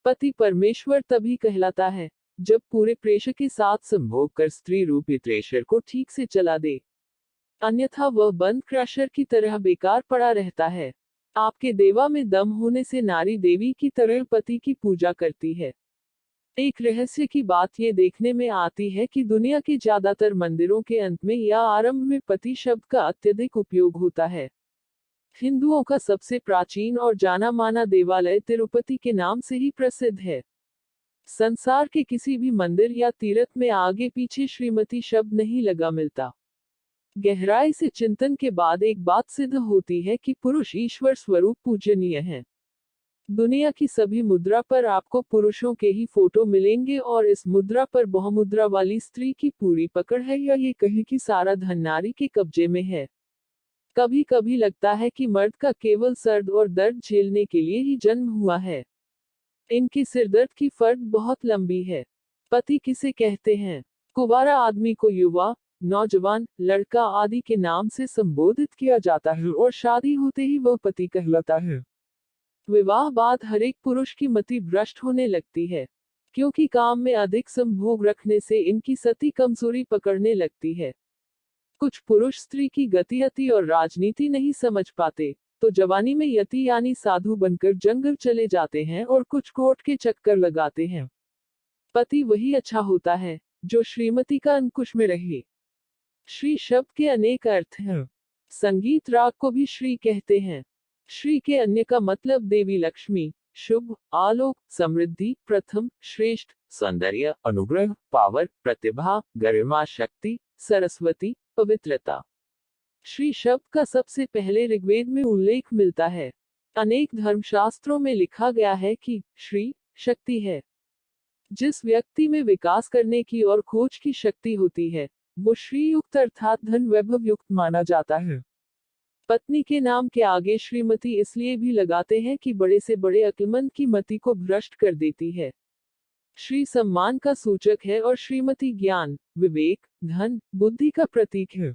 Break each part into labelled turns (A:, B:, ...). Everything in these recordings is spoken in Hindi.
A: पति परमेश्वर तभी कहलाता है जब पूरे प्रेशर के साथ संभोग कर स्त्री रूपी प्रेशर को ठीक से चला दे, अन्यथा वह बंद क्रशर की तरह बेकार पड़ा रहता है। आपके देवा में दम होने से नारी देवी की तरह पति की पूजा करती है। एक रहस्य की बात ये देखने में आती है कि दुनिया के ज्यादातर मंदिरों के अंत में या आरंभ में पति शब्द का अत्यधिक उपयोग होता है। हिंदुओं का सबसे प्राचीन और जाना माना देवालय तिरुपति के नाम से ही प्रसिद्ध है। संसार के किसी भी मंदिर या तीर्थ में आगे पीछे श्रीमती शब्द नहीं लगा मिलता। गहराई से चिंतन के बाद एक बात सिद्ध होती है कि पुरुष ईश्वर स्वरूप पूजनीय है। दुनिया की सभी मुद्रा पर आपको पुरुषों के ही फोटो मिलेंगे और इस मुद्रा पर बहुमुद्रा वाली स्त्री की पूरी पकड़ है, या ये कहें कि सारा धन नारी के कब्जे में है। कभी कभी लगता है कि मर्द का केवल सर्द और दर्द झेलने के लिए ही जन्म हुआ है। इनके सिरदर्द की फर्द बहुत लंबी है। पति किसे कहते हैं? कुंवारा आदमी को युवा, नौजवान, लड़का आदि के नाम से संबोधित किया जाता है और शादी होते ही वह पति कहलाता है। विवाह बाद हर एक पुरुष की मति भ्रष्ट होने लगती है, क्योंकि काम में अधिक संभोग रखने से इनकी सती कमजोरी पकड़ने लगती है। कुछ पुरुष स्त्री की गति अति और राजनीति नहीं समझ पाते, तो जवानी में यति यानी साधु बनकर जंगल चले जाते हैं और कुछ कोर्ट के चक्कर लगाते हैं। पति वही अच्छा होता है जो श्रीमती का अंकुश में रहे। श्री शब्द के अनेक अर्थ हैं। संगीत राग को भी श्री कहते हैं। श्री के अन्य का मतलब देवी लक्ष्मी, शुभ, आलोक, समृद्धि, प्रथम, श्रेष्ठ, सौंदर्य, अनुग्रह, पावर, प्रतिभा, गरिमा, शक्ति, सरस्वती, पवित्रता। श्री शब्द का सबसे पहले ऋग्वेद में उल्लेख मिलता है। अनेक धर्मशास्त्रों में लिखा गया है कि श्री शक्ति है। जिस व्यक्ति में विकास करने की और खोज की शक्ति होती है, वो श्री युक्त अर्थात धन वैभव युक्त माना जाता है। पत्नी के नाम के आगे श्रीमती इसलिए भी लगाते हैं कि बड़े से बड़े अक्लमंद की मति को भ्रष्ट कर देती है। श्री सम्मान का सूचक है और श्रीमती ज्ञान, विवेक, धन, बुद्धि का प्रतीक है।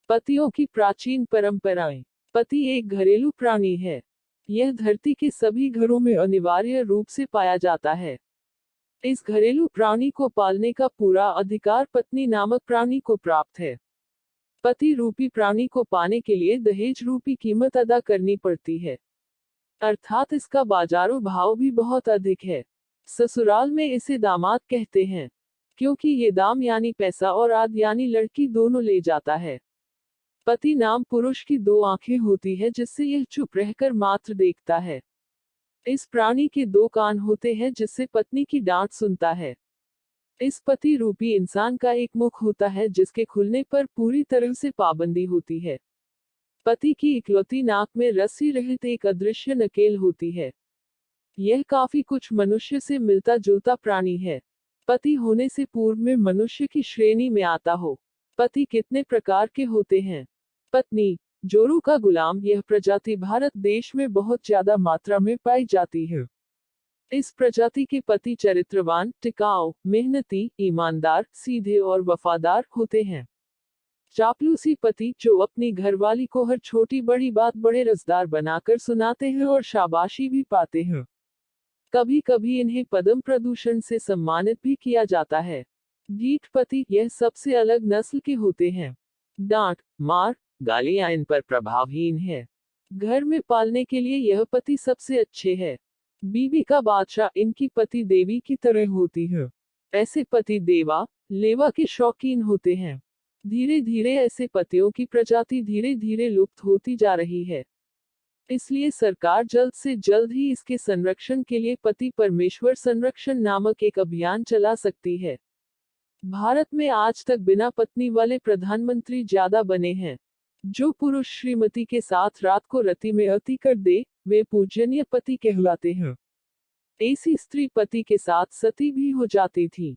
A: पतियों की प्राचीन परंपराएं। पति एक घरेलू प्राणी है। यह धरती के सभी घरों में अनिवार्य रूप से पाया जाता है। इस घरेलू प्राणी को पालने का पूरा अधिकार पत्नी नामक प्राणी को प्राप्त है। पति रूपी प्राणी को पाने के लिए दहेज रूपी कीमत अदा करनी पड़ती है, अर्थात इसका बाजारू भाव भी बहुत अधिक है। ससुराल में इसे दामाद कहते हैं, क्योंकि ये दाम यानी पैसा और आद यानी लड़की दोनों ले जाता है। पति नाम पुरुष की दो आंखें होती है जिससे यह चुप रहकर मात्र देखता है। इस प्राणी के दो कान होते हैं जिससे पत्नी की डांट सुनता है। इस पति रूपी इंसान का एक मुख होता है जिसके खुलने पर पूरी तरह से पाबंदी होती है। पति की इकलौती नाक में रस्सी रहित एक अदृश्य नकेल होती है। यह काफी कुछ मनुष्य से मिलता जुलता प्राणी है। पति होने से पूर्व में मनुष्य की श्रेणी में आता हो। पति कितने प्रकार के होते हैं? पत्नी, जोरू का गुलाम, यह प्रजाति भारत देश में बहुत ज्यादा मात्रा में पाई जाती है। इस प्रजाति के पति चरित्रवान, टिकाऊ, मेहनती, ईमानदार, सीधे और वफादार होते हैं। चापलूसी पति, जो अपनी घरवाली को हर छोटी बड़ी बात बड़े रसदार बनाकर सुनाते हैं और शाबाशी भी पाते हैं। कभी कभी इन्हें पद्म प्रदूषण से सम्मानित भी किया जाता है। ढीठ पति, यह सबसे अलग नस्ल के होते हैं। डांट, मार, गालियां इन पर प्रभावहीन है। घर में पालने के लिए यह पति सबसे अच्छे है। बीवी का बादशाह, इनकी पति देवी की तरह होती है। ऐसे पति देवा, लेवा के शौकीन होते हैं। धीरे धीरे ऐसे पतियों की प्रजाति धीरे धीरे लुप्त होती जा रही है। इसलिए सरकार जल्द से जल्द ही इसके संरक्षण के लिए पति परमेश्वर संरक्षण नामक एक अभियान चला सकती है। भारत में आज तक बिना पत्नी वाले प्रधानमंत्री ज्यादा बने हैं। जो पुरुष श्रीमती के साथ रात को रति में अति कर दे, वे पूजनीय पति कहलाते हैं। ऐसी स्त्री पति के साथ सती भी हो जाती थी।